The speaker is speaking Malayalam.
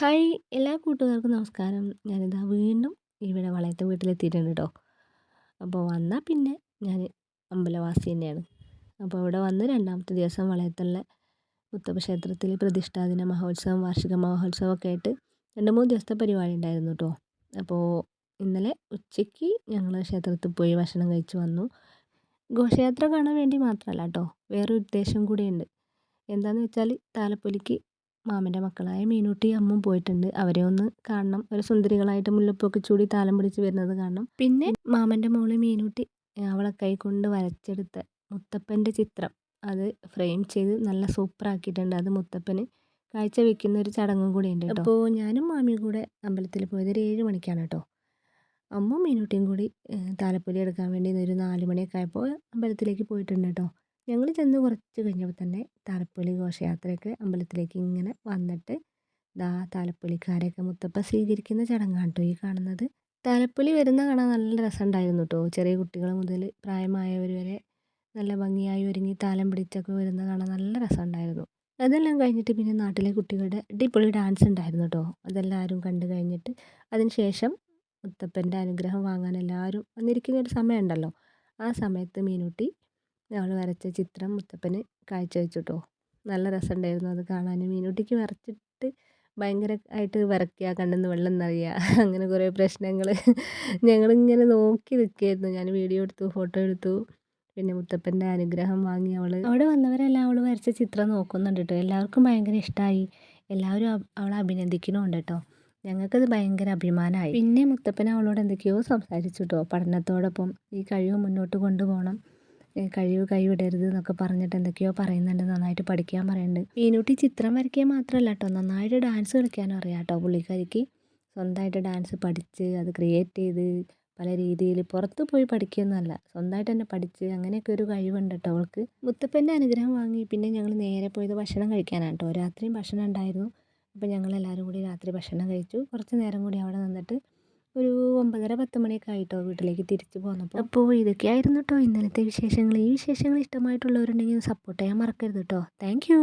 ഹായ് എല്ലാ കൂട്ടുകാർക്കും നമസ്കാരം. ഞാനിതാ വീണ്ടും ഇവിടെ വളയത്തെ വീട്ടിലെത്തിയിട്ടുണ്ട് കേട്ടോ. അപ്പോൾ വന്നാൽ പിന്നെ ഞാൻ അമ്പലവാസി തന്നെയാണ്. അപ്പോൾ ഇവിടെ വന്ന് രണ്ടാമത്തെ ദിവസം വളയത്തുള്ള മുത്തപ്പ ക്ഷേത്രത്തിൽ പ്രതിഷ്ഠാദിന മഹോത്സവം, വാർഷിക മഹോത്സവം ഒക്കെ ആയിട്ട് 2-3 ദിവസത്തെ പരിപാടി ഉണ്ടായിരുന്നു കേട്ടോ. അപ്പോൾ ഇന്നലെ ഉച്ചയ്ക്ക് ഞങ്ങൾ ക്ഷേത്രത്തിൽ പോയി ഭക്ഷണം കഴിച്ച് വന്നു. ഘോഷയാത്ര കാണാൻ വേണ്ടി മാത്രമല്ല കേട്ടോ, വേറൊരു ഉദ്ദേശം കൂടിയുണ്ട്. എന്താണെന്ന് വെച്ചാൽ താലപ്പൊലിക്ക് മാമൻ്റെ മക്കളായ മീനൂട്ടി അമ്മും പോയിട്ടുണ്ട്. അവരെ ഒന്ന് കാണണം. ഒരു സുന്ദരികളായിട്ട് മുല്ലപ്പൂവൊക്കെ ചൂടി താലം പിടിച്ച് വരുന്നത് കാണണം. പിന്നെ മാമൻ്റെ മോള് മീനൂട്ടി അവളെ കൈ കൊണ്ട് വരച്ചെടുത്ത മുത്തപ്പൻ്റെ ചിത്രം അത് ഫ്രെയിം ചെയ്ത് നല്ല സൂപ്പറാക്കിയിട്ടുണ്ട്. അത് മുത്തപ്പന് കാഴ്ച വെക്കുന്ന ഒരു ചടങ്ങും കൂടി ഉണ്ട് കേട്ടോ. അപ്പോൾ ഞാനും മാമിയും കൂടെ അമ്പലത്തിൽ പോയത് ഒരു 7 മണിക്കാണ് കേട്ടോ. അമ്മും മീനൂട്ടിയും കൂടി താലപ്പൊലി എടുക്കാൻ വേണ്ടി ഒരു 4 മണിയൊക്കെ ആയപ്പോൾ അമ്പലത്തിലേക്ക് പോയിട്ടുണ്ട് കേട്ടോ. ഞങ്ങൾ ചെന്ന് കുറച്ച് കഴിഞ്ഞപ്പോൾ തന്നെ താലപ്പൊലി ഘോഷയാത്രയൊക്കെ അമ്പലത്തിലേക്ക് ഇങ്ങനെ വന്നിട്ട് താലപ്പൊലിക്കാരെയൊക്കെ മുത്തപ്പ സ്വീകരിക്കുന്ന ചടങ്ങാണ് കേട്ടോ ഈ കാണുന്നത്. താലപ്പൊലി വരുന്ന കാണാൻ നല്ല രസമുണ്ടായിരുന്നു കേട്ടോ. ചെറിയ കുട്ടികൾ മുതൽ പ്രായമായവർ വരെ നല്ല ഭംഗിയായി ഒരുങ്ങി താലം പിടിച്ചൊക്കെ വരുന്ന കാണാൻ നല്ല രസമുണ്ടായിരുന്നു. അതെല്ലാം കഴിഞ്ഞിട്ട് പിന്നെ നാട്ടിലെ കുട്ടികളുടെ അടിപൊളി ഡാൻസ് ഉണ്ടായിരുന്നു കേട്ടോ. അതെല്ലാവരും കണ്ടു കഴിഞ്ഞിട്ട് അതിന് ശേഷം മുത്തപ്പൻ്റെ അനുഗ്രഹം വാങ്ങാൻ എല്ലാവരും വന്നിരിക്കുന്ന ഒരു സമയമുണ്ടല്ലോ, ആ സമയത്ത് മീനൂട്ടി അവൾ വരച്ച ചിത്രം മുത്തപ്പന് കാഴ്ചവെച്ചു കേട്ടോ. നല്ല രസമുണ്ടായിരുന്നു അത് കാണാൻ. മീനൂട്ടിക്ക് വരച്ചിട്ട് ഭയങ്കര ആയിട്ട് വിറയ്ക്കുക, കണ്ണിൽ വെള്ളം നിറയുക, അങ്ങനെ കുറേ പ്രശ്നങ്ങൾ. ഞങ്ങളിങ്ങനെ നോക്കി നിൽക്കുകയായിരുന്നു. ഞാൻ വീഡിയോ എടുത്തു, ഫോട്ടോ എടുത്തു. പിന്നെ മുത്തപ്പൻ്റെ അനുഗ്രഹം വാങ്ങി അവിടെ വന്നവരെല്ലാം അവൾ വരച്ച ചിത്രം നോക്കുന്നുണ്ട് കേട്ടോ. എല്ലാവർക്കും ഭയങ്കര ഇഷ്ടമായി. എല്ലാവരും അവളെ അഭിനന്ദിക്കുന്നുണ്ട് കേട്ടോ. ഞങ്ങൾക്കത് ഭയങ്കര അഭിമാനമായി. പിന്നെ മുത്തപ്പൻ അവളോട് എന്തൊക്കെയോ സംസാരിച്ചു കേട്ടോ. പഠനത്തോടൊപ്പം ഈ കഴിവ് മുന്നോട്ട് കൊണ്ടുപോകണം, കഴിവ് കൈവിടരുത് എന്നൊക്കെ പറഞ്ഞിട്ട് എന്തൊക്കെയോ പറയുന്നുണ്ട്. നന്നായിട്ട് പഠിക്കാൻ പറയുന്നുണ്ട്. മീനൂട്ടി ചിത്രം വരയ്ക്കാൻ മാത്രമല്ല കേട്ടോ, നന്നായിട്ട് ഡാൻസ് കളിക്കാനും അറിയാം കേട്ടോ പുള്ളിക്കാരിക്ക്. സ്വന്തമായിട്ട് ഡാൻസ് പഠിച്ച് അത് ക്രിയേറ്റ് ചെയ്ത് പല രീതിയിൽ പുറത്ത് പോയി പഠിക്കുകയൊന്നുമല്ല, സ്വന്തമായിട്ട് തന്നെ പഠിച്ച് അങ്ങനെയൊക്കെ ഒരു കഴിവുണ്ട് കേട്ടോ അവൾക്ക്. മുത്തപ്പൻ്റെ അനുഗ്രഹം വാങ്ങി പിന്നെ ഞങ്ങൾ നേരെ പോയത് ഭക്ഷണം കഴിക്കാനാണ് കേട്ടോ. രാത്രിയും ഭക്ഷണം ഉണ്ടായിരുന്നു. അപ്പോൾ ഞങ്ങളെല്ലാവരും കൂടി രാത്രി ഭക്ഷണം കഴിച്ചു. കുറച്ച് നേരം കൂടി അവിടെ നിന്നിട്ട് ഒരു 9:30-10 മണിയൊക്കെ ആയിട്ടോ വീട്ടിലേക്ക് തിരിച്ചു പോന്നപ്പോൾ. അപ്പോൾ ഇതൊക്കെയായിരുന്നു കേട്ടോ ഇന്നലത്തെ വിശേഷങ്ങൾ. ഈ വിശേഷങ്ങൾ ഇഷ്ടമായിട്ടുള്ളവരുണ്ടെങ്കിൽ സപ്പോർട്ട് ചെയ്യാൻ മറക്കരുത് കേട്ടോ. Thank you.